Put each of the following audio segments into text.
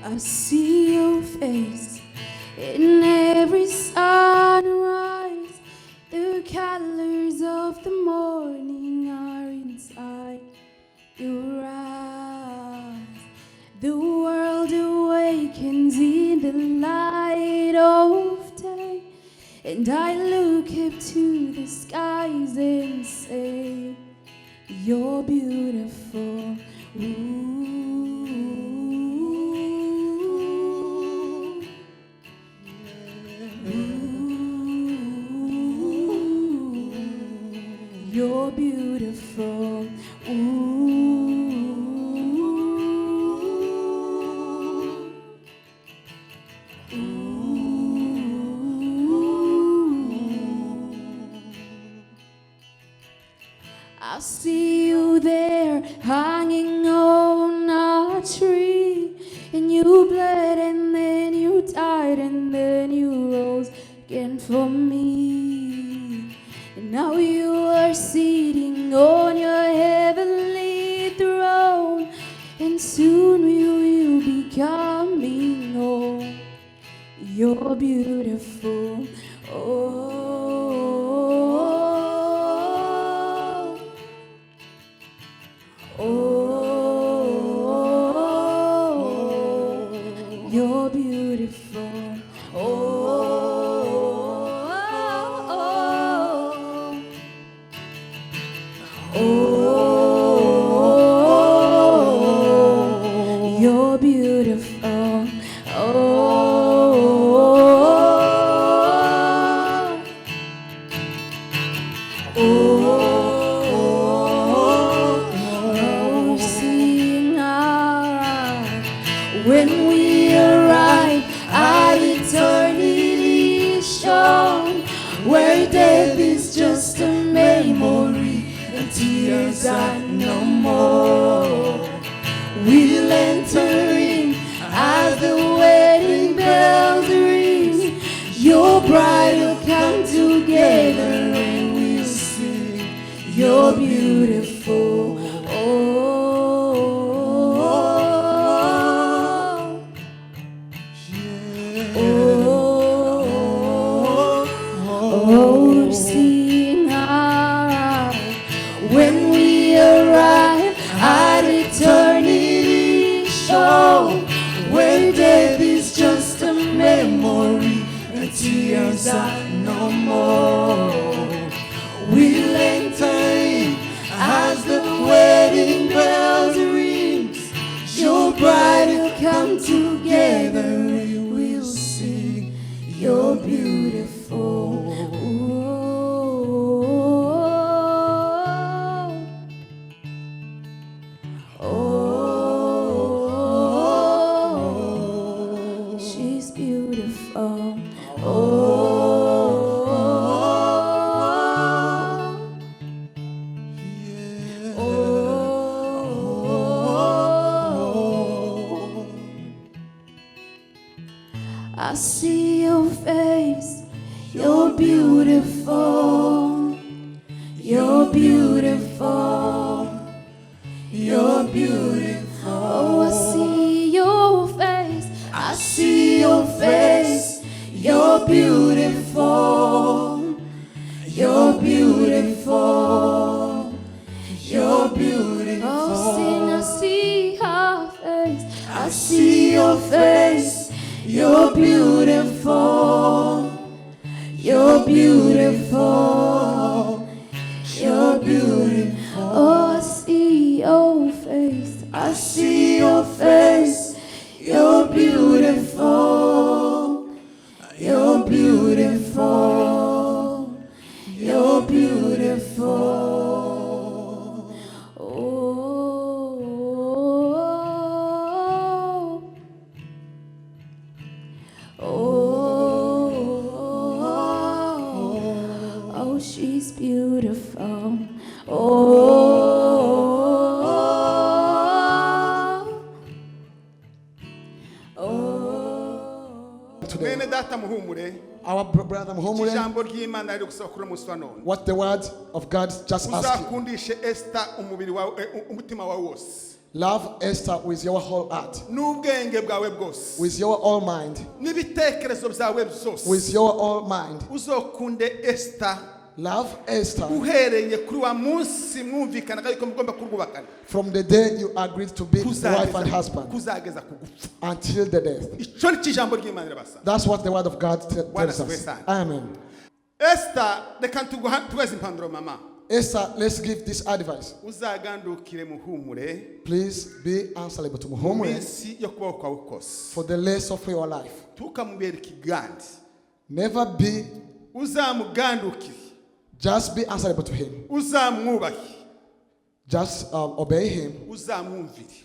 I see your face in every sunrise. The colors of the morning are inside your eyes. The world awakens in the light of day, and I look up to the skies and say, you're beautiful. Ooh. You're beautiful. I see you there hanging on a tree, and you bled and then you died and then you rose again for me. And now you are sitting on your heavenly throne, and soon you will be coming home. You're beautiful. You're beautiful. You're beautiful. Seeing our eyes when we arrive at eternity's shore, where death is just a memory and tears are no more. We'll enter in as the wedding bells ring. Your bride will come together and we'll sing. You're beautiful. Seeing our eyes when we arrive at eternity's shore, where death is just a memory and tears are no more. We'll enter in as the wedding bells ring. Your bride will come together and we'll sing. You're beautiful. She's beautiful. I see your face. You're beautiful. You're beautiful. You're beautiful. Oh, I see your face. I see your face. You're beautiful. You're beautiful. You're beautiful. Oh, sing, I see her face. I see your face. You're beautiful. You're beautiful. You're beautiful. Oh, I see your face. I see your face. You're beautiful. You're beautiful. You're beautiful. Oh, she's beautiful. Mwene data muhumure. Our brother Muhammad, Ijambo ry'Imana riri gusaba kuri umunsi wa none. what the word of God just asked you. Uzakundishe Esther umubiri wawe umutima wawe wose. Love Esther with your whole heart, n'ubwenge bwawe bwose with your whole mind, n'ibitekerezo byawe byose with your whole mind. uzokunde Esther Love Esther uhereye kuri wa munsi mwumvikanaga yuko mugomba kurwubakana from the day you agreed to be wife and husband kuzageza ku gupfa. until the death. Icyo ni ijambo ry'Imana ribasa. That's what the word of God tells us. Amen. Esther, reka tugeze impanduro mama. Esther, let's give this advice. Uzagandukire muhumure Please be answerable to mu Muhumure minsi yo kubaho kwawe kose. for the rest of your life. Tukamubera ikigandi. Never be, Uzamugandukire. just be answerable to him. Uzamwubahe. Just obey him Uzamwumvire.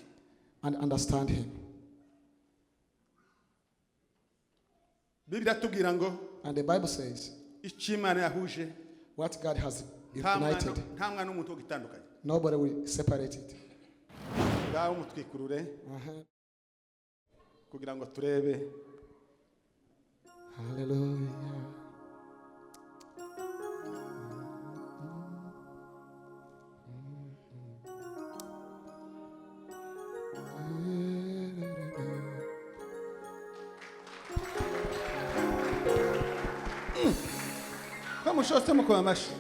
and understand him. Biblia tubwira ngo And the Bible says, icyo Imana yahuje what God has nta united, mwana n'umuntu wo gitandukanye. nobody will separate it. Ngaho mutwikurure Uh-huh. kugira ngo turebe. Hallelujah. Ko mushotse mukoma amashi.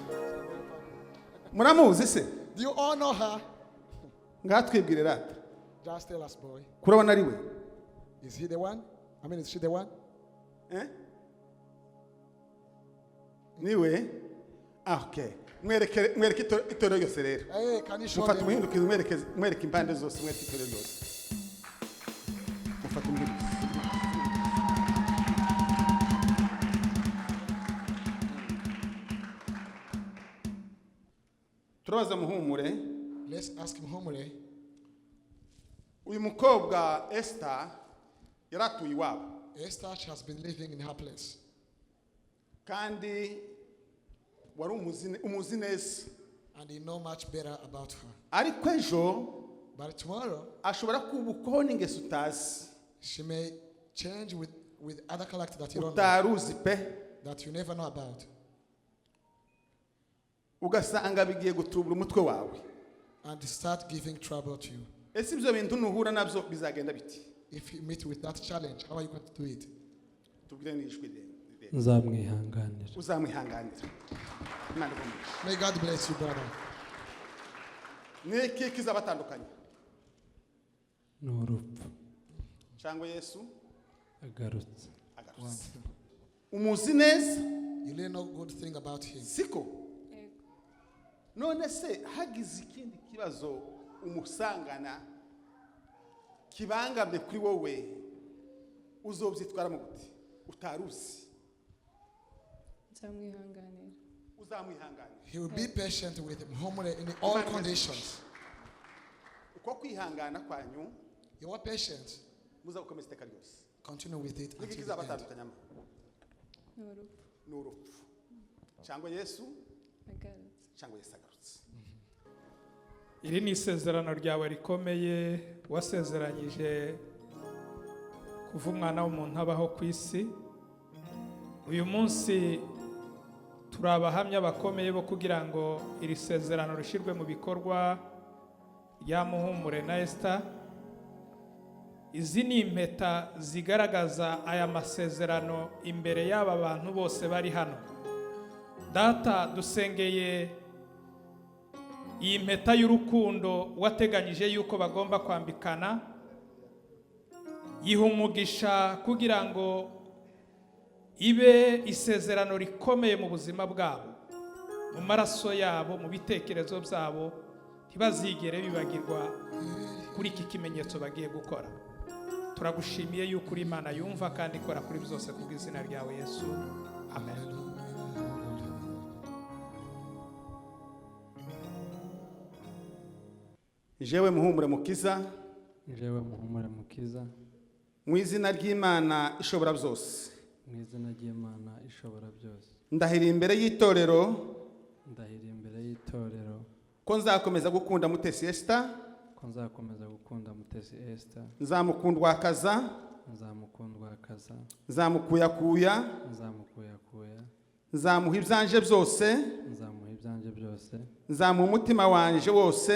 Muramuzi se? Do you all know her? Ngatwibwire rata. Just tell us, boy. Kurabona ari we? Is he the one? I mean, is she the one? Niwe? Ah, okay. Mwereke itorero yose rero. Hey, can you show Mufata them? umuhindukizi mwereke impande zose mwereke itorero yose. Mufata umuhindukizi. Turabaza muhumure. Let's ask Muhumure. Uyu mukobwa Esther yaratuye iwabo. Esther, she has been living in her place. Kandi wari umuzi neza. And you know much better about her. Ariko ejo But tomorrow, ashobora kubukoho n'ingeso utazi. she may change with other character that you don't know, Utaruzi pe. that you never know about. Ugasanga bigiye gutubura umutwe wawe. And start giving trouble to you. Ese ibyo bintu nuhura nabyo bizagenda biti? If you meet with that challenge, how are you going to do it? Tubwire n'ijwi rye. Nzamwihanganira. Uzamwihanganira. Imana igomba. May God bless you, brother. Niki kizabatandukanye? Ni urupfu Cyangwa Yesu agarutse. agarutse. Umuzi neza You really know good thing about him. siko? None se hagize ikindi kibazo umusangana kibangamye kuri wowe uzobyitwaramo gute? Utaruzi. Nzamwihanganira. Uzamwihanganira. He will be patient with him, humble in all conditions. Uko kwihangana kwanyu Your patience, muza gukomeza iteka ryose. continue with it Niki until the end. kizabatandukanyamo? N'urupfu. N'urupfu. Cyangwa Yesu Agarutse. cyangwa Yesu agarutse. Iri ni isezerano ryawe rikomeye wasezeranyije kuva umwana w'umuntu abaho ku isi. Uyu munsi turi abahamya bakomeye bo kugira ngo iri sezerano rishyirwe mu bikorwa rya Muhumure na Esther. Izi ni impeta zigaragaza aya masezerano imbere y'aba bantu bose bari hano. Data, dusengeye iyi mpeta y'urukundo wateganyije yuko bagomba kwambikana, yiha umugisha kugira ngo ibe isezerano rikomeye mu buzima bwabo, mu maraso yabo, mu bitekerezo byabo, ntibazigere bibagirwa kuri iki kimenyetso bagiye gukora. Turagushimiye yuko uri Imana yumva kandi ikora kuri byose ku bw'izina ryawe Yesu. Amen. Jewe Muhumure Mukiza Jewe Muhumure Mukiza, mu izina ry'Imana ishobora byose. mu izina ry'Imana ishobora byose, Ndahira imbere y'itorero ndahiriye imbere y'itorero ko nzakomeza gukunda Mutesi Esther, ko nzakomeza gukunda Mutesi Esther, nzamukundwakaza, nzamukundwakaza, nzamukuyakuya, nzamukuyakuya, nzamuha ibyanje byose, nzamuha ibyanjye byose, nzamuha umutima wanje wose,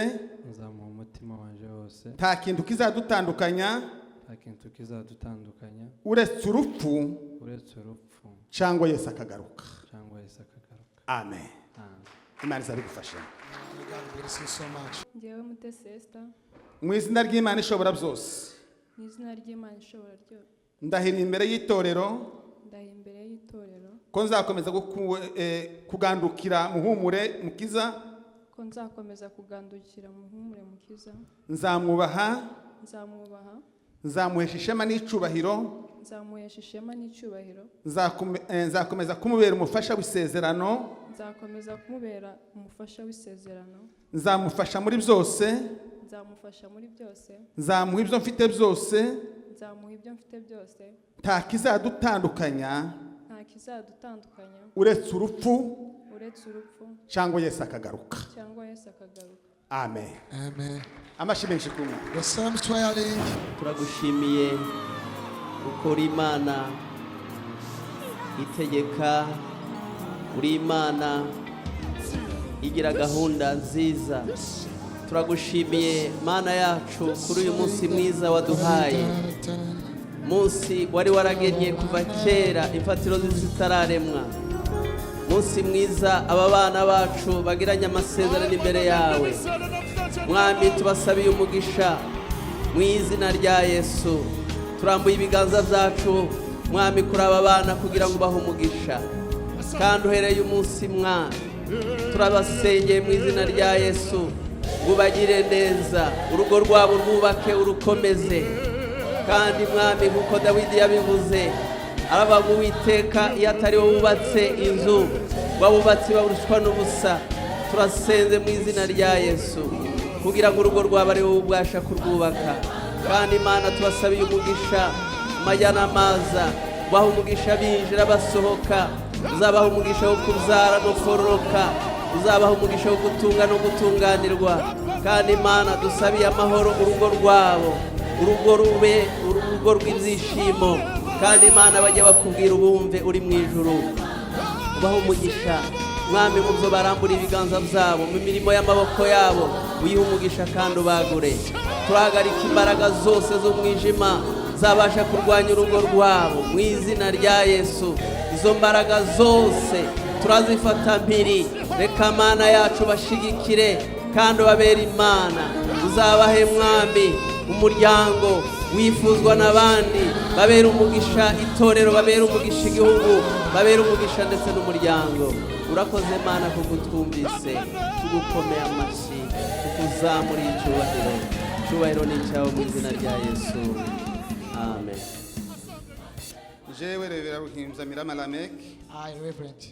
nzamuha umutima wanje wose, byose nta kintu kizadutandukanya nta kintu kizadutandukanya uretse urupfu uretse urupfu cyangwa Yesu akagaruka. cyangwa Yesu akagaruka. Amen. Imana izabigufasha. May God bless you so much. Njyewe Mutesi Esther, Mu izina ry'Imana ishobora byose, mu izina ry'Imana ishobora ryose, ndahira imbere y'itorero ndahiye imbere y'itorero ko nzakomeza kugandukira Muhumure Mukiza, ko nzakomeza kugandukira Muhumure Mukiza, nzamwubaha, nzamwubaha, nzamuhesha ishema n'icubahiro, nzamuhesha ishema n'icyubahiro, nzakomeza kumubera umufasha w'isezerano, nzakomeza kumubera umufasha w'isezerano, nzamufasha muri byose, nzamufasha muri byose, nzamuha ibyo mfite byose, nzamuha ibyo mfite byose, nta kizadutandukanya nta kizadutandukanya uretse urupfu uretse urupfu cyangwa Yesu akagaruka. cyangwa Yesu akagaruka. Amen. Amen. Amashyi menshi ku Mana. The psalm twirling. turagushimiye ukora Imana itegeka, uri Imana igira gahunda nziza. Turagushimiye Mana yacu kuri uyu munsi mwiza waduhaye, munsi wari waragennye kuva kera imfatiro zitararemwa, munsi mwiza aba bana bacu bagiranye amasezerano imbere yawe. Mwami, tubasabiye umugisha mu izina rya Yesu. Turambuye ibiganza byacu Mwami kuri aba bana kugira ngo ubahe umugisha, kandi uhereye umunsi Mwami turabasengeye mu izina rya Yesu, ubagire neza, urugo rwabo rwubake urukomeze. Kandi Mwami, nk'uko Dawidi yabivuze, aravuga ngo Uwiteka iyo atari wowe wubatse inzu, wabubatsi baburushwa n'ubusa. Turasenze mu izina rya Yesu kugira ngo urugo rwabo ari wowe ubasha kurwubaka. Kandi Imana, tubasabiye umugisha amajyana amaza, ubaha umugisha binjira basohoka, uzabaha umugisha wo kubyara no kororoka, uzabaha umugisha wo gutunga no gutunganirwa. Kandi Imana, dusabiye amahoro urugo rwabo, urugo rube urugo rw'ibyishimo. Kandi Imana, bajye bakubwira ubumve uri mu ijuru. Ubaha umugisha Mwami mu byo barambura ibiganza byabo, mu mirimo y'amaboko yabo uyihe umugisha kandi ubagure. Turahagarika imbaraga zose z'umwijima zabasha kurwanya urugo rwabo mu izina rya Yesu. Izo mbaraga zose turazifata mpiri. Reka Mana yacu bashigikire kandi ubabere Imana. Uzabahe Mwami umuryango wifuzwa n'abandi, babere umugisha itorero, babere umugisha igihugu, babere umugisha ndetse n'umuryango. Urakoze Mana kuko twumvise, tugukomeye amashyi, tukuzamura icyubahiro. Icyubahiro ni icyawe mu izina rya Yesu. Amen. Jewe Revera Ruhimbya Mirama Lamek, I, Reverend,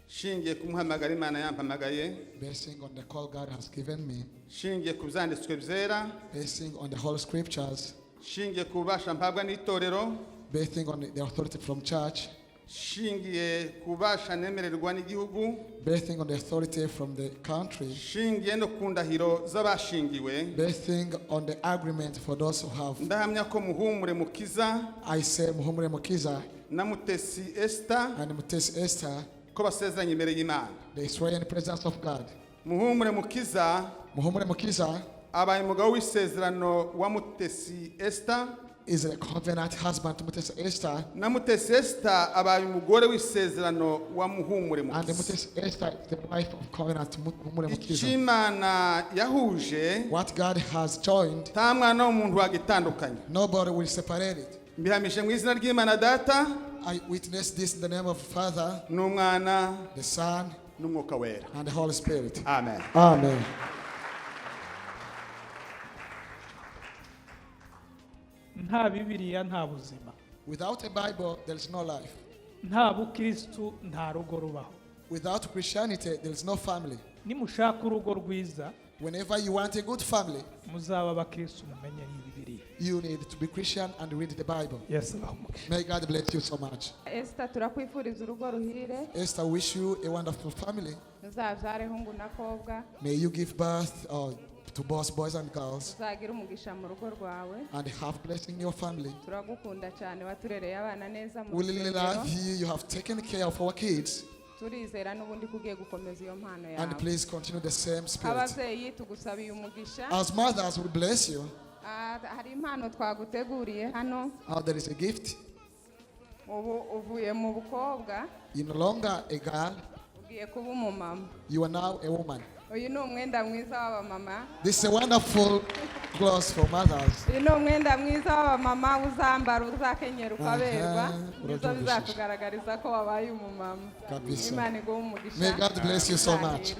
shingiye ku muhamagara Imana yampamagaye, basing on the call God has given me, shingiye ku byanditswe byera, basing on the Holy Scriptures, shingiye ku bubasha mpabwa n'itorero, basing on the authority from church, shingiye ku bubasha nemererwa n'igihugu, basing on the authority from the country, shingiye no ku ndahiro z'abashingiwe. basing on the agreement for those who have. Ndahamya ko Muhumure Mukiza I say Muhumure Mukiza na Mutesi Esther and Mutesi Esther, ko basezeranye imbere y'Imana. they swear in the presence of God. Muhumure Mukiza Muhumure Mukiza abaye umugabo w'isezerano wa Mutesi Esther, is a covenant husband to Mutesi Esther, na Mutesi Esther abaye umugore w'isezerano wa Muhumure and Mukiza. Mutesi Esther is the wife of covenant to Muhumure Icyo Mukiza. Imana yahuje What God has joined, nta mwana w'umuntu wagitandukanya. nobody will separate it. Mbihamije mu izina ry'Imana Data I witness this in the name of the Father, n'Umwana the Son, n'Umwuka Wera. and the Holy Spirit. Amen. Amen. nta Bibiliya nta buzima, Without a Bible, there is no life. nta bukristu nta rugo rubaho. Without Christianity, there is no family. Nimushaka urugo rwiza, Whenever you want a good family, muzaba abakristu mumenye Bibiliya. you need to be Christian and read the Bible. Yesu abahe umugisha. May God bless you so much. Esther, turakwifuriza urugo ruhire, Esther, wish you a wonderful family. uzabyare hungu na kobwa, May you give birth to both boys and girls uzagira umugisha mu rugo rwawe. and have blessing in your family. Turagukunda cyane, waturereye abana neza mu We really rusengero. love you. You have taken care of our kids. turizera n'ubundi kugiye gukomeza iyo mpano And yawe. please continue the same spirit. Ababyeyi tugusabiye umugisha. As mothers, we bless you. Hari impano twaguteguriye hano. There is a gift. Ubu uvuye mu bukobwa. You're no longer a girl. Ugiye kuba umumama. You are now a woman. Uyu ni umwenda mwiza w'abamama. This is a wonderful clothes for mothers. Uyu ni umwenda mwiza w'abamama uzambara uzakenyera ukaberwa. Aha, Nizo bizatugaragariza ko wabaye umumama. Kabisa. Imana iguhe umugisha. May God bless you so much.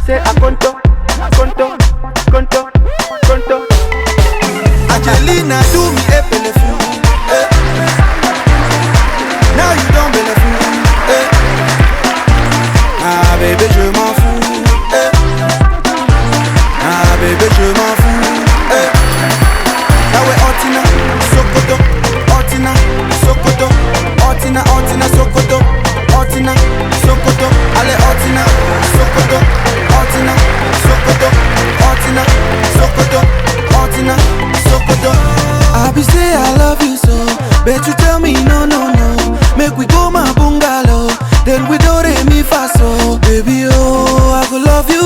Say a conto. Angelina do me a bellefou. Now you don't bellefou. Ah bébé je m'en fous. Ah bébé je m'en fous. Now we Otina, Sokoto, Otina, Sokoto, Otina, Otina, Sokoto, Otina, Sokoto, allez Otina, Sokoto, Otina, Sokoto, Otina, Sokoto, Otina, Sokoto. I be say I love you so, but you tell me no, no, no. Make we go my bungalow, then we do re mi fa so. Baby oh, I go love you,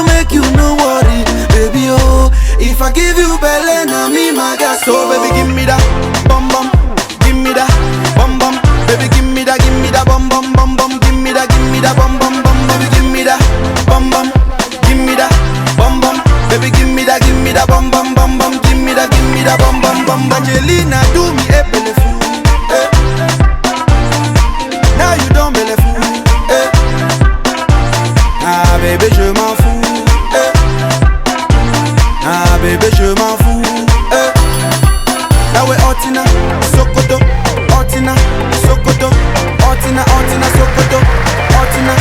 make you no worry. Baby oh, if I give you belly, na me my gas. So baby give me that bum bum, give me that bum bum. Baby give me that bum bum bum bum. Give me that bum bum bum. Baby give me that bum bum, give me that bum bum. Baby give me that bum bum bum bum. Give me that bum bum bum. Angelina do me a bellefou. Now you don't bellefou. Ah bébé je m'en fous. Ah bébé je m'en fous. Now we Otina, Sokoto, Otina, Sokoto, Otina, Otina, Sokoto, Otina,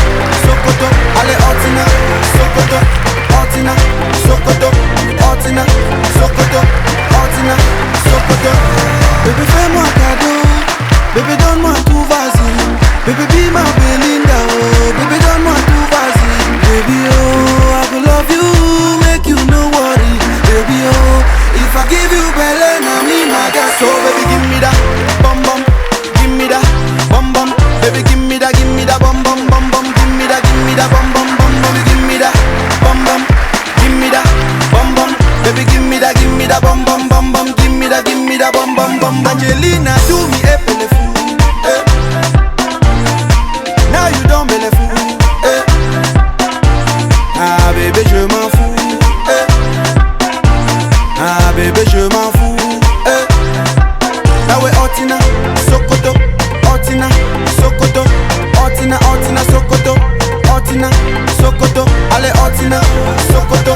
Sokoto, allez Otina, Sokoto, Otina, Sokoto, Otina, Sokoto, Otina, Sokoto. Bébé fais-moi cadeau, bébé donne-moi tout vas-y. Bébé be my Belinda, oh, bébé donne-moi tout vas-y. Baby oh, I will love you, make you no worry. Baby oh, if I give you belly, na me my gas. So baby give me that bum bum, give me that bum bum. Baby give me that bum bum bum bum. Give me that bum bum bum. Baby give me that bum bum, give me that bum bum. Baby give me that bum bum bum bum. Give me that bum bum bum. Angelina do me a bellefou. Now you don't bellefou. Ah bébé je m'en fous. Ah bébé je m'en fous. Now we Otina, Sokoto, Otina, Sokoto, Otina, Otina, Sokoto, Otina, Sokoto, allez Otina, Sokoto,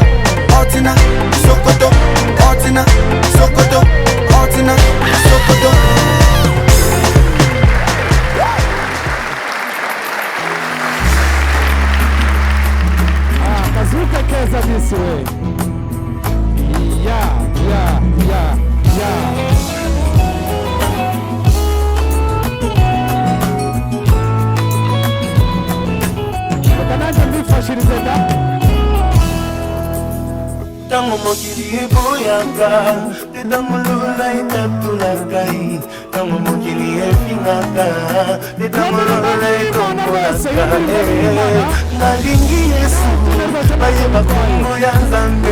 Otina, Sokoto, Otina, Sokoto, Otina, Sokoto. Tango mokili boyaka Tango lula itatulakai Tango mokili efingaka Tango lula itombolaka Nalingi Yesu Bayeba kongo ya Nzambe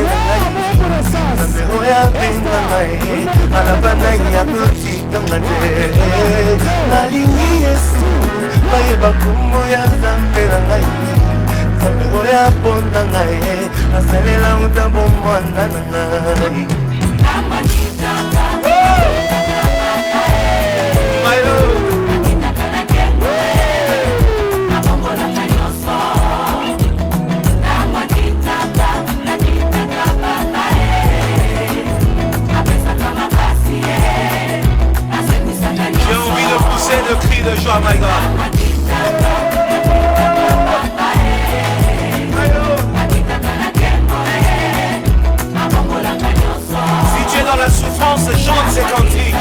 Nzambe oya benga ngai Alabana ya kutika ngate Nalingi Yesu Bayeba kongo ya Nzambe ngai Nzambe oya ponda ngai Asalela utambo mwana ngai J'ai envie de pousser de cris de joie, my God. Si tu es dans la souffrance, chante ces cantiques.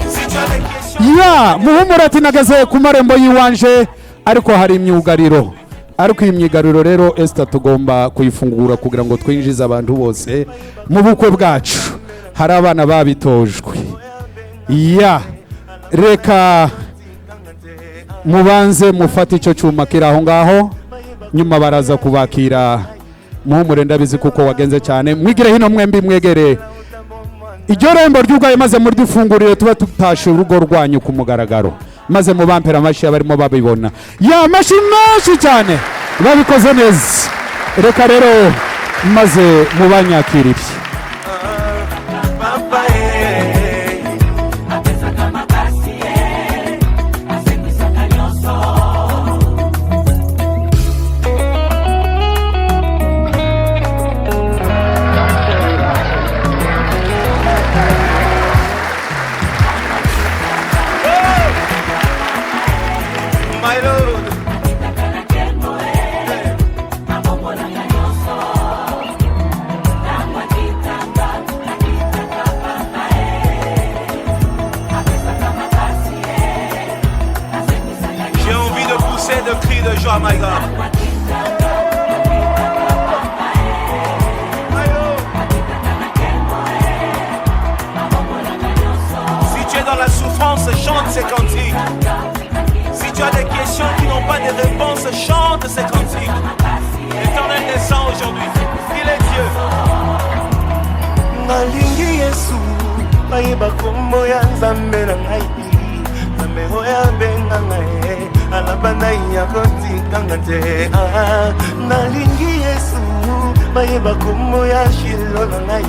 Si tu as des questions... Ya muhumura tinageze ku marembo yiwanje ariko hari imyugariro ariko iyi myigariro rero Esther tugomba kuyifungura kugira ngo twinjize abantu bose mu bukwe bwacu hari abana babitojwe ya reka mubanze mufate icyo cyuma kiri aho ngaho nyuma baraza kubakira muhumure ndabizi kuko wagenze cyane mwigire hino mwembi mwegere iryo rembo ry'ubwayo maze muri dufungurire tuba tutashe urugo rwanyu ku mugaragaro maze mubampera amashi abarimo babibona ya mashi menshi cyane babikoze neza reka rero maze mubanyakirire De cris de joie, my God. Si tu es dans la souffrance, chante ces cantiques. Si tu as des questions qui n'ont pas de réponse, chante ces cantiques. L'Éternel descend aujourd'hui. Il est Dieu. Nalingi Yesu, bayeba kombo ya Nzambe na ngai. Nzambe oya benga ngai. Alabana ya kotika ngate nalingi Yesu bayeba kombo ya Shilo na ngai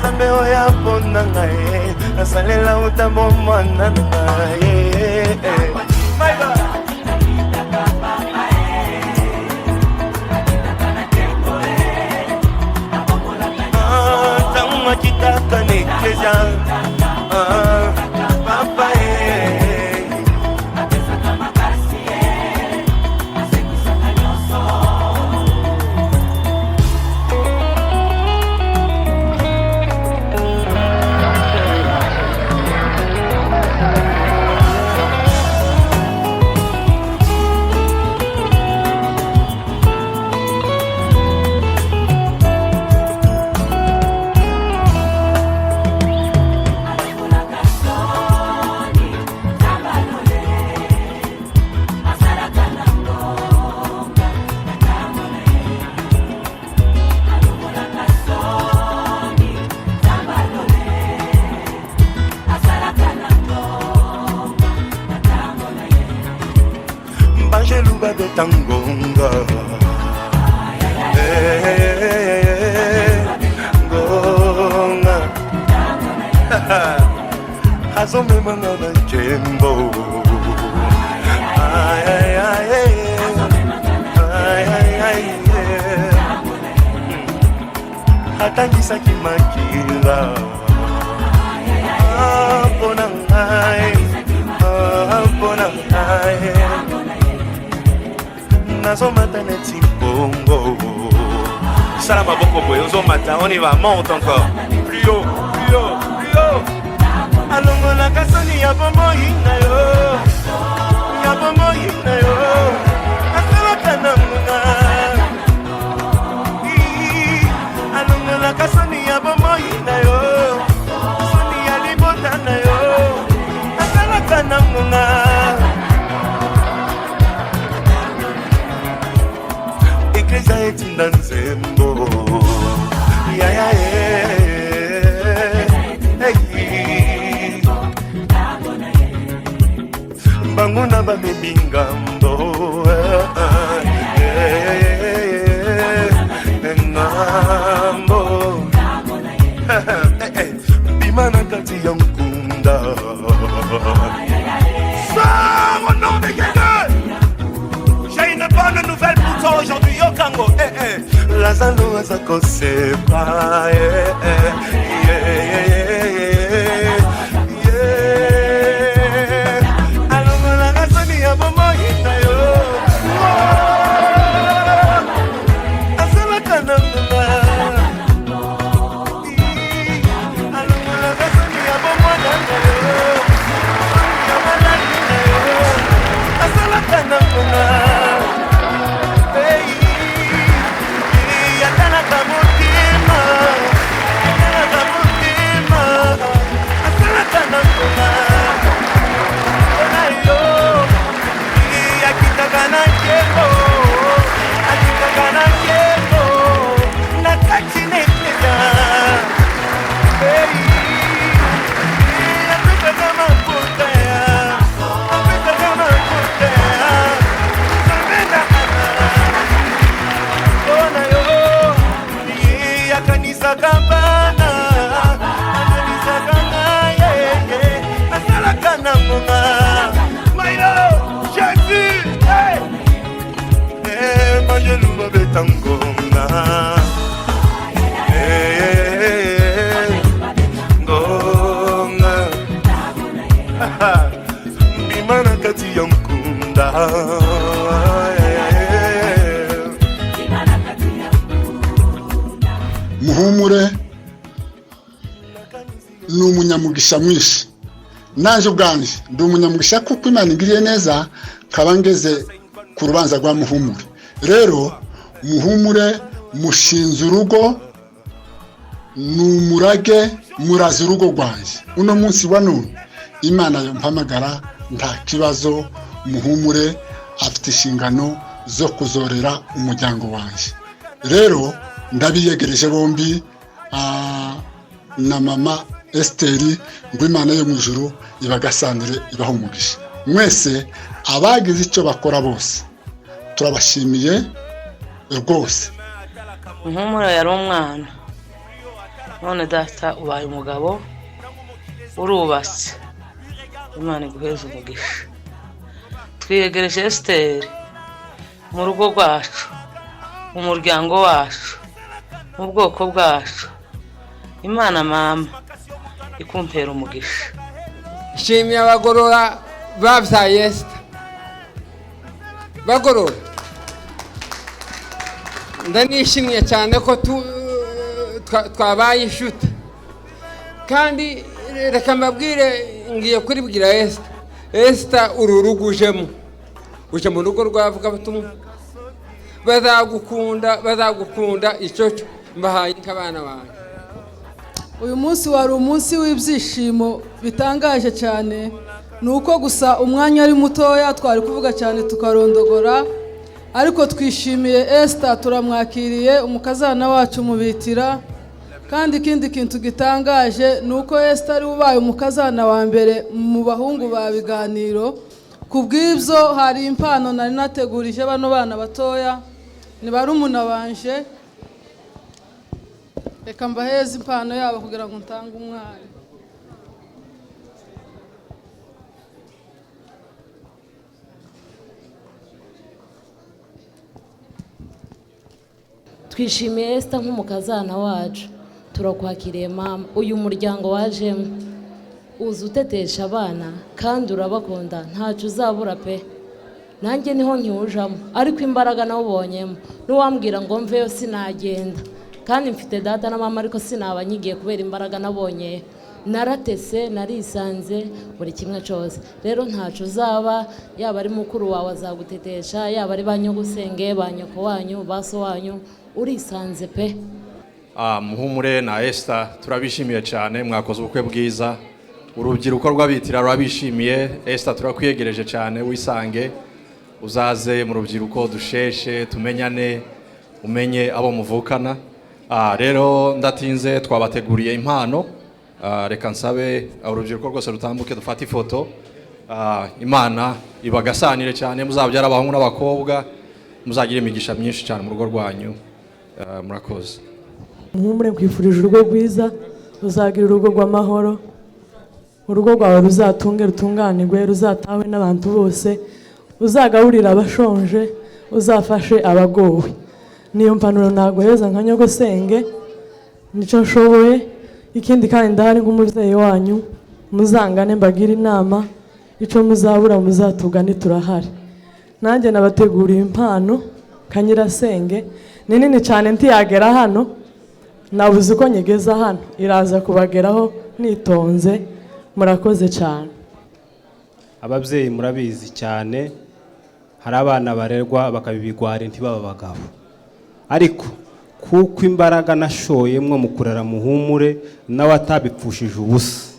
Nzambe oya ponda ngai asalela utambo mwana na ngai tango makitaka na eklesia papa Luba de tangonga gonga azome manga na jembo ay ay ay ay ay ay atangisa kimakila pona ngai nazomata neti bongo sala maboko boye ozomata on y va monte encore plus haut plus haut plus haut alongolaka soni ya bomoi na yo asalaka na munga alongolaka bamemi ngambo ngambo bima na kati ya nkunda Sors au nom de quelqu'un. J'ai une bonne nouvelle pour toi aujourd'hui, Yokango. Lazalo azakosepa alongola kasoni ya bomoyina yo asalaka na ngoma alongola kasoni ya bomoyina yo ya malakina yo asalaka na ngoma Mbimana kati ya mkunda Muhumure ni umunyamugisha mwinshi, naje ubwanjye ndi umunyamugisha kuko Imana ingiriye neza nkaba ngeze ku rubanza rwa Muhumure. Rero Muhumure mushinze urugo, ni umurage murazi urugo rwanjye. Uno munsi wa none Imana yampamagara nta kibazo, Muhumure afite inshingano zo kuzorera umuryango wanjye. Rero ndabiyegereje bombi na mama Esteri, ngo Imana yo mu ijuru ibagasanire ibaho umugisha. Mwese abagize icyo bakora bose turabashimiye rwose. Muhumure yari umwana, none data ubaye umugabo, urubatse. Imana iguheze umugisha. Twiyegereje Esteri mu rugo rwacu, mu muryango wacu, mu bwoko bwacu. Imana mama ikumpera umugisha. Shimye abagorora babyaye Esther. Bagorora ndanishimye cyane ko twabaye inshuti, kandi reka mbabwire ngiye kuribwira Esther uru rugo uje mu rugo rwavuga batumwa bazagukunda icyo mbahaye nk'abana banjye. Uyu munsi wari umunsi w'ibyishimo bitangaje cyane, nuko gusa umwanya ari mutoya twari kuvuga cyane tukarondogora, ariko twishimiye Esther, turamwakiriye umukazana wacu mubitira. Kandi ikindi kintu gitangaje nuko Esther ari ubaye umukazana wa mbere mu bahungu ba Biganiro. Kubw'ibyo hari impano nari nategurije bano bana batoya, ni barumuna banje. Reka mbaheze impano yabo kugira ngo ntange umwana. Twishimiye Esther nk'umukazana wacu, turakwakiriye mama. Uyu muryango wajemo uzi utetesha abana kandi urabakunda, ntacyo uzabura pe. Nanjye niho nkiwujamo, ariko imbaraga nawubonyemo. N'uwambwira ngo mveyo sinagenda, kandi mfite data na mama ariko sinabanyigiye kubera imbaraga nabonye. Naratese, narisanze buri kimwe cyose. Rero ntacyo uzaba, yaba ari mukuru wawe azagutetesha, yaba ari banyogusenge, banyoko wanyu, baso wanyu, urisanze pe. Muhumure na Esther turabishimiye cyane, mwakoze ubukwe bwiza. Urubyiruko rw'abitira rurabishimiye. Esther turakwiyegereje cyane, wisange uzaze mu rubyiruko dusheshe, tumenyane, umenye abo muvukana. Rero ndatinze, twabateguriye impano. Reka nsabe urubyiruko rwose rutambuke dufate ifoto Imana ibagasanire cyane, muzabyara abahungu n'abakobwa, muzagira imigisha myinshi cyane mu rugo rwanyu. Murakoze. Muhumure kwifurije urugo rwiza, uzagira urugo rw'amahoro, urugo rwawe ruzatunge rutunganirwe, ruzatawe n'abantu bose, uzagaburira abashonje, uzafashe abagowe. Niyo mpanuro naguheza nka nyogosenge, nicyo nshoboye. Ikindi kandi ndahari nk'umubyeyi wanyu, muzangane mbagira inama, icyo muzabura muzatugane turahari. Nanjye nabateguriye impano kanyirasenge, ni nini cyane ntiyagera hano, nabuze uko nyigeza hano, iraza kubageraho nitonze. Murakoze cyane. Ababyeyi murabizi cyane, hari abana barerwa bakabibigwara ntibaba abagabo, ariko kuko imbaraga nashoyemwo mu kurera Muhumure nawe atabipfushije ubusa,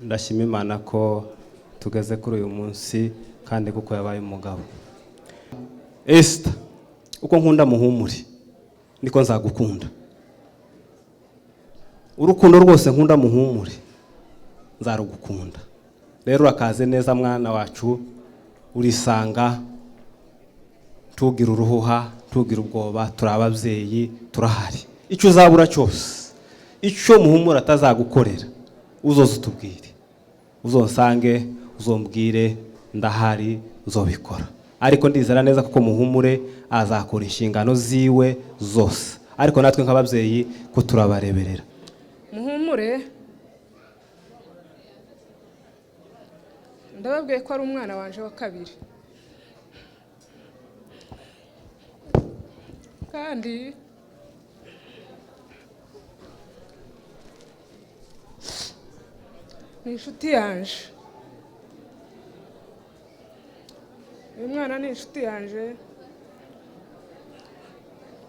ndashima Imana ko tugeze kuri uyu munsi kandi kuko yabaye umugabo. Esther, uko nkunda Muhumure niko nzagukunda. Urukundo rwose nkunda Muhumure nzarugukunda. Rero akaze neza mwana wacu, urisanga, tugira uruhuha, tugira ubwoba, turi ababyeyi, turahari. Icyo uzabura cyose, icyo Muhumure atazagukorera, uzoze utubwire, uzonsange, uzombwire, ndahari, uzobikora. Ariko ndizera neza kuko Muhumure azakora inshingano ziwe zose, ariko natwe nk'ababyeyi ko turabareberera. Muhumure ndababwiye ko ari umwana wanje wa kabiri, kandi ni inshuti yanje. Uyu mwana ni inshuti yanje,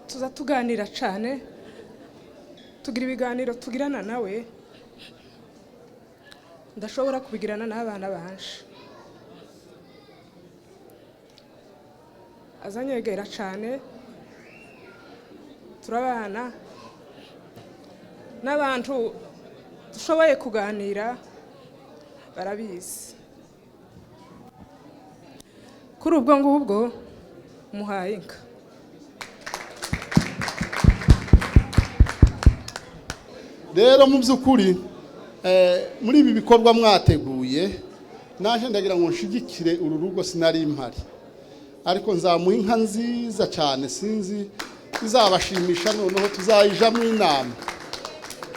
tuza tuganira cyane, tugira ibiganiro tugirana nawe, ndashobora kubigirana n'abana banje. Azanyegera cyane, turabana n'abantu dushoboye kuganira barabizi. Kuri ubwo ngubwo muhaye inka. Rero mu by'ukuri muri ibi bikorwa mwateguye, naje ndagira ngo nshigikire uru rugo, sinari impari, ariko nzamuha inka nziza cyane, sinzi izabashimisha, noneho tuzayijamo inama.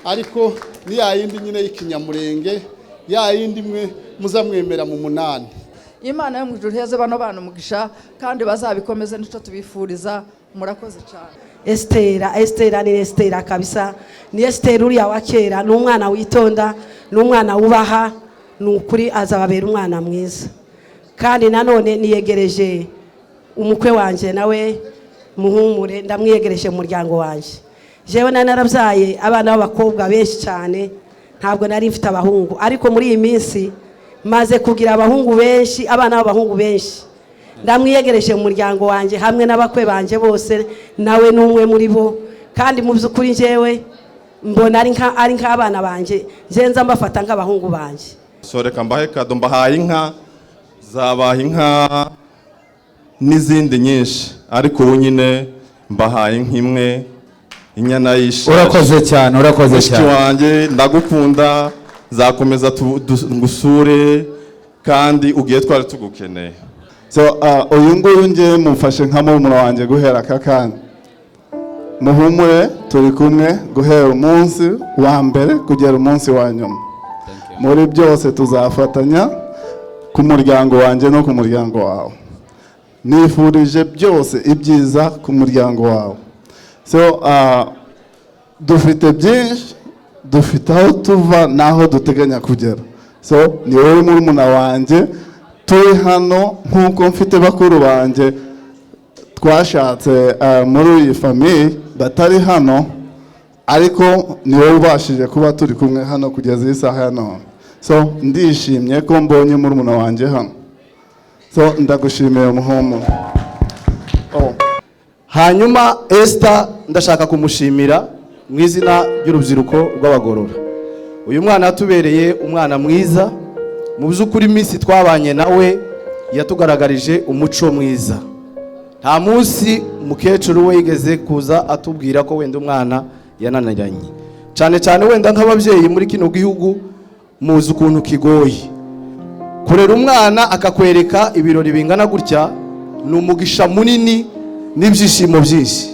Ariko ni ya yindi nyine y'ikinyamurenge, ya yindi mwe muzamwemera mu munani. Imana yo mu ijuru heze bano bana umugisha, kandi bazabikomeze nicyo tubifuriza. Murakoze cyane. Estera ni Estera kabisa, ni Estera uriya wa kera, ni umwana witonda, ni umwana wubaha, ni ukuri azababera umwana mwiza. Kandi nanone niyegereje umukwe wanje nawe Muhumure, ndamwiyegereje mu muryango wanje. Jewe narabyaye abana b'abakobwa benshi cyane, ntabwo nari mfite abahungu, ariko muri iyi minsi maze kugira abahungu benshi, abana b'abahungu benshi. Ndamwiyegereje mu muryango wanje hamwe n'abakwe banje bose, nawe n'umwe muri bo. Kandi mu by'ukuri jewe mbona ari nk'abana banje, nzenza mbafata nk'abahungu banje. Soreka mbahe kado, mbahaye inka, zabaha inka n'izindi nyinshi, ariko ubu nyine mbahaye nk'imwe, inyana y'ishashi. Urakoze cyane, urakoze cyane. Mushiki wanjye ndagukunda, zakomeza ngusure, kandi ugiye twari tugukeneye. So uyu nguyu ngiye mufashe nka murumuna wanjye guhera kakanya. Muhumure turi kumwe guhera umunsi wa mbere kugera umunsi wa nyuma. Muri byose tuzafatanya ku muryango wanjye no ku muryango wawe. Nifurije byose ibyiza ku muryango wawe. So dufite byinshi, dufite aho tuva naho duteganya kugera. So ni wowe murumuna wanjye, turi hano nk'uko mfite bakuru banjye twashatse muri iyi famiye batari hano, ariko ni wowe ubashije kuba turi kumwe hano kugeza iyi saha ya none. So ndishimye ko mbonye murumuna wanjye hano. So ndagushimiye Muhumure. Hanyuma Esther ndashaka kumushimira mu izina ry'urubyiruko rw'abagorora. Uyu mwana yatubereye umwana mwiza, mu by'ukuri iminsi twabanye nawe yatugaragarije umuco mwiza. Nta munsi umukecuru we yigeze kuza atubwira ko wenda umwana yananiranye, cyane cyane wenda nk'ababyeyi muri kino gihugu muzi ukuntu kigoye kurera umwana akakwereka ibirori bingana gutya, ni umugisha munini n'ibyishimo byinshi.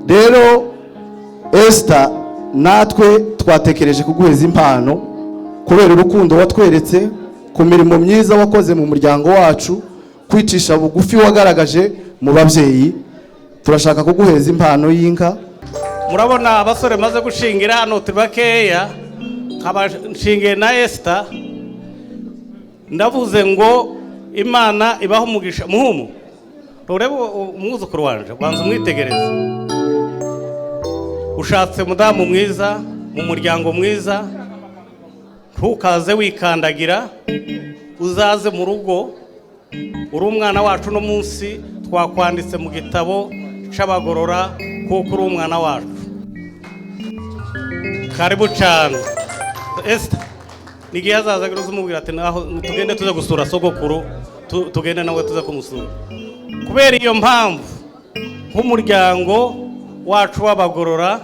Rero Esther, natwe twatekereje kuguheza impano kubera urukundo watweretse, ku mirimo myiza wakoze mu muryango wacu, kwicisha bugufi wagaragaje mu babyeyi. Turashaka kuguheza impano y'inka. Murabona abasore maze gushingira hano turi bakeya, nkabashingiye na Esther. Ndavuze ngo Imana ibaho umugisha. Muhumu, urebe umwuzukuru wanje, banza umwitegereze. Ushatse mudamu mwiza mu muryango mwiza, ntukaze wikandagira, uzaze mu rugo. Uri umwana wacu no munsi twakwanditse mu gitabo c'abagorora kuko uri umwana wacu. Karibu cyane Esther. Nigiye azazagira uzumubwira ati naho tugende tuza gusura sogokuru, tugende nawe tuza kumusura. Kubera iyo mpamvu nk'umuryango wacu w'abagorora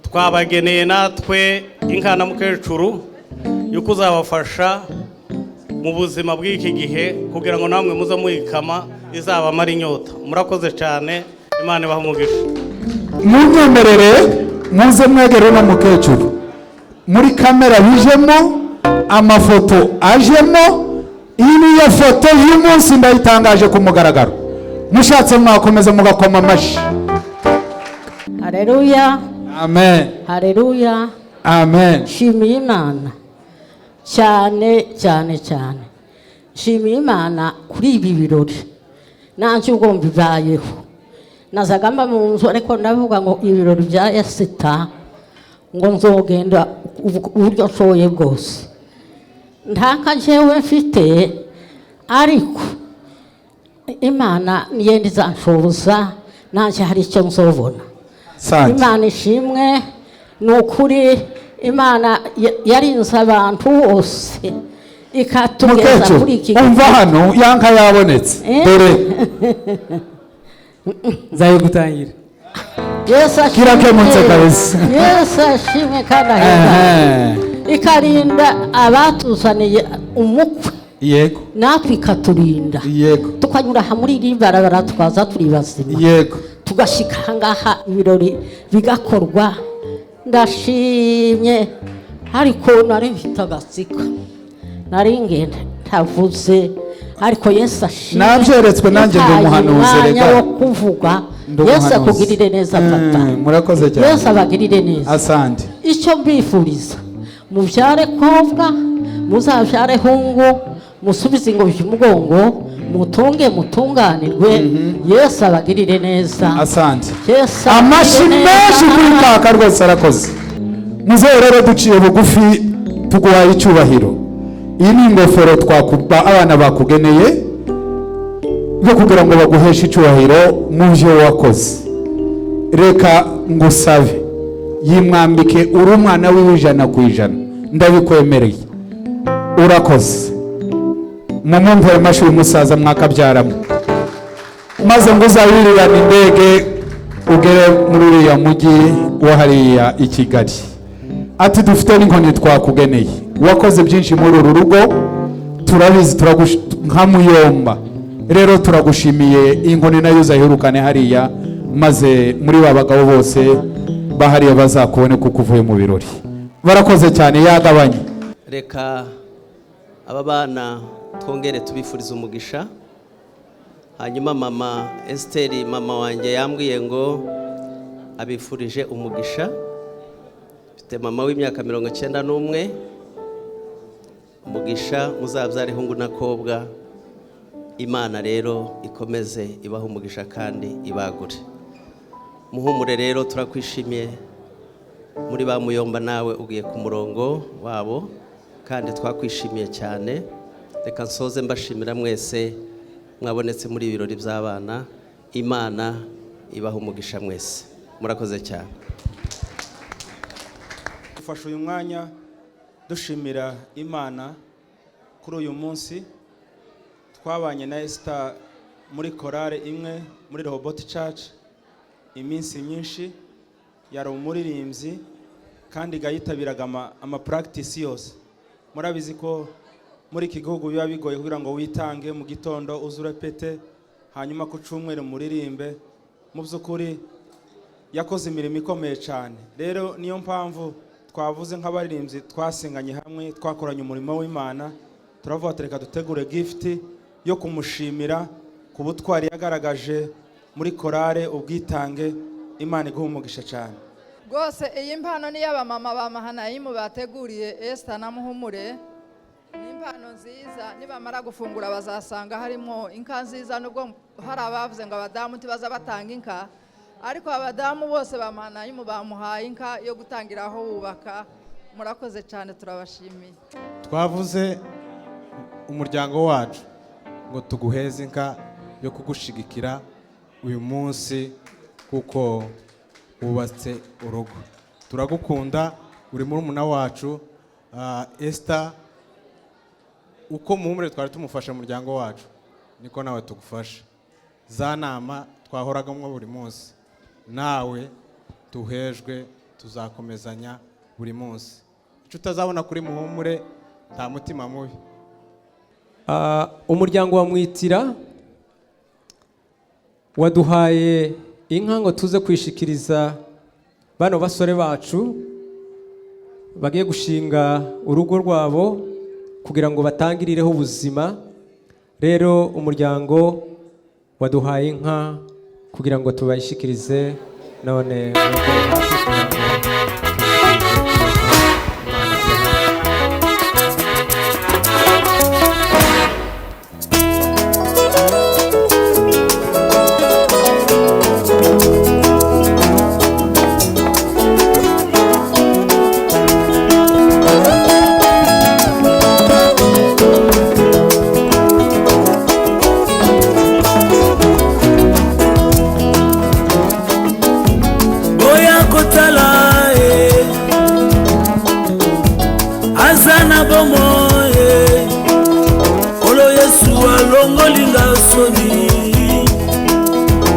twabageneye natwe inka na mukecuru yuko uzabafasha mu buzima bw'iki gihe kugira ngo namwe muze muyikama izabamara inyota. Murakoze cyane, Imana ibahe umugisha. Munyemerere muze mwegere no mukecuru muri kamera bijemo, amafoto ajemo. Iyi niyo foto y'umunsi ndayitangaje ku mugaragaro, mushatse mwakomeza mugakoma amashi. Haleluya, amen, haleluya, amen. Shimiye Imana cyane cyane cyane, shimiye Imana kuri ibi birori. Nanjye ubwo mbibayeho nazaga mba mu nzu, ariko ndavuga ngo ibirori bya Esther ngo nzogenda uburyo nshoboye bwose. Ntaka njyewe mfite, ariko Imana niyo izanshoboza, nanjye hari icyo nzobona. Imana ishimwe. Ni ukuri Imana yarinze abantu bose ikatugeza kuri iki gihe. Umva hano yanka yabonetse, dore nzaye gutangira. Kirakemutse kabisa. Yesu ashimwe kandi ahimbawe. Ikarinda abatuzaniye umukwe, yego, natwe ikaturinda, yego, tukanyura muri iri barabara twaza turi bazima, yego, tugashika ngaha ibirori bigakorwa. Ndashimye, ariko nari mfite agatsiko, nari ngenda ntavuze, ariko Yesu ashimwe. Nabyeretswe nanjye ndi umuhanuzi, reka wo kuvuga. Yesu akugirire neza papa. Murakoze cyane. Yesu abagirire neza. Asante. Icyo mbifuriza, mubyare kobwa, muzabyare hungu, musubize ingobyi umugongo, mutunge mutunganirwe. Yesu abagirire neza. Asante. Yesu amashi menshi kuri kaka rwose arakoze. Muzehe rero duciye bugufi tuguhaye icyubahiro. Iyi ni ingofero twakuba abana bakugeneye yo kugira ngo baguheshe icyubahiro mu byo wakoze. Reka ngusabe yimwambike, uri umwana w'ijana ku ijana, ndabikwemereye. Urakoze. Mumwumvire amashyi umusaza mwakabyaramo, maze ngo uzawirirane indege ugere muri uriya mujyi wa hariya i Kigali. Ati dufite n'inkoni twakugeneye, wakoze byinshi muri uru rugo, turabizi nka Muyomba. Rero turagushimiye, inkoni nayo uzayirukane hariya, maze muri ba bagabo bose bahariya bazakubone kuko uvuye mu birori. Barakoze cyane, yagabanye. Reka aba bana twongere tubifuriza umugisha. Hanyuma mama Esther, mama wanjye yambwiye ngo abifurije umugisha. Mfite mama w'imyaka 91, umugisha muzabyare hungu na kobwa. Imana rero ikomeze ibaho umugisha kandi ibagure. Muhumure rero turakwishimiye, muri ba Muyomba nawe ugiye ku murongo wabo kandi twakwishimiye cyane. Reka nsoze mbashimira mwese mwabonetse muri ibirori by'abana. Imana ibaho umugisha mwese, murakoze cyane. Dufashe uyu mwanya dushimira Imana kuri uyu munsi twabanye na Esther muri korale imwe muri Rehoboth Church iminsi myinshi, yari umuririmbyi kandi gayitabiraga ama practice yose. Murabizi ko muri iki gihugu biba bigoye kugira ngo witange mu gitondo uzurepete hanyuma ku cyumweru muririmbe. Mu by'ukuri yakoze imirimo ikomeye cyane. Rero niyo mpamvu twavuze nk'abaririmbyi twasenganye hamwe twakoranye umurimo w'Imana, turavuga reka dutegure gift yo kumushimira ku butwari yagaragaje muri korale ubwitange. Imana iguhe umugisha cyane. Rwose iyi mpano ni y'abamama ba Mahanayimu bateguriye Esther na Muhumure. Ni impano nziza, nibamara gufungura bazasanga harimo inka nziza, nubwo hari abavuze ngo abadamu ntibaza batanga inka, ariko abadamu bose ba Mahanayimu bamuhaye inka yo gutangiraho wubaka. Murakoze cyane, turabashimiye. Twavuze umuryango wacu ngo tuguheze inka yo kugushigikira uyu munsi kuko wubatse urugo. Turagukunda, uri murumuna wacu. Esther, uko Muhumure twari tumufasha umuryango wacu niko nawe tugufasha. Za nama twahoragamwe buri munsi, nawe tuhejwe, tuzakomezanya buri munsi. Icyo utazabona kuri Muhumure nta mutima mubi. Umuryango wa Mwitira waduhaye inka ngo tuze kwishikiriza bano basore bacu bagiye gushinga urugo rwabo kugira ngo batangirireho ubuzima. Rero umuryango waduhaye inka kugira ngo tubayishikirize, none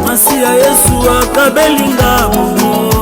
Masiya Yesu akabelinga momo